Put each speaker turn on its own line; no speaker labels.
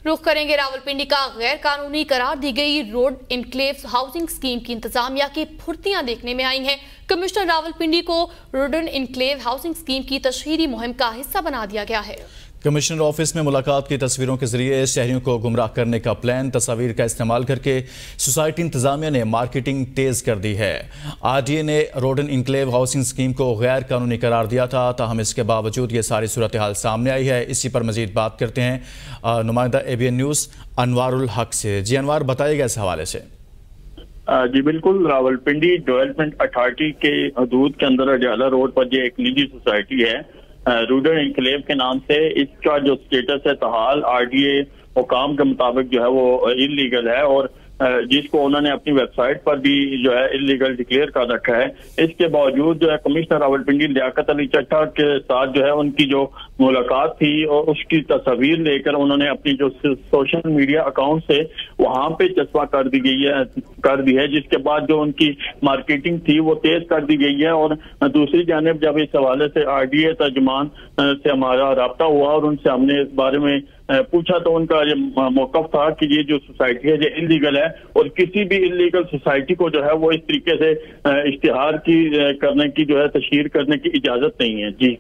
रुख करेंगे रावलपिंडी का गैर कानूनी करार दी गई रोड इनक्लेव हाउसिंग स्कीम की इंतजामिया की फुर्तियां देखने में आई हैं। कमिश्नर रावलपिंडी को रोड इनक्लेव हाउसिंग स्कीम की तशहीरी मुहिम का हिस्सा बना दिया गया है।
कमिश्नर ऑफिस में मुलाकात की तस्वीरों के जरिए शहरियों को गुमराह करने का प्लान तस्वीर का इस्तेमाल करके सोसाइटी इंतजामिया ने मार्केटिंग तेज कर दी है। आरडीए ने रोडन इनक्लेव हाउसिंग स्कीम को गैर कानूनी करार दिया था, ताहम इसके बावजूद ये सारी सूरत हाल सामने आई है। इसी पर मजीद बात करते हैं नुमाइंदा ABN न्यूज़ अनवारुल हक से। जी अनवार, बताइएगा इस हवाले से।
जी बिल्कुल, रावलपिंडी डेवलपमेंट अथॉरिटी के हदूद के अंदर अडियाला रोड पर जो एक निजी सोसाइटी है रूडन इनक्लेव के नाम से, इसका जो स्टेटस है तहाल आरडीए हुकाम के मुताबिक जो है वो इलीगल है और जिसको उन्होंने अपनी वेबसाइट पर भी जो है इलीगल डिक्लेयर कर रखा है। इसके बावजूद जो है कमिश्नर रावलपिंडी लियाकत अली चट्टा के साथ जो है उनकी जो मुलाकात थी और उसकी तस्वीर लेकर उन्होंने अपनी जो सोशल मीडिया अकाउंट से वहां पे चस्पा कर दी है, जिसके बाद जो उनकी मार्केटिंग थी वो तेज कर दी गई है। और दूसरी जानिब जब इस हवाले से आरडीए तर्जुमान से हमारा राब्ता हुआ और उनसे हमने इस बारे में पूछा तो उनका ये मौक़िफ़ था कि ये जो सोसाइटी है ये इलीगल है और किसी भी इलीगल सोसाइटी को जो है वो इस तरीके से इश्तिहार की करने की जो है तशहीर करने की इजाजत नहीं है। जी।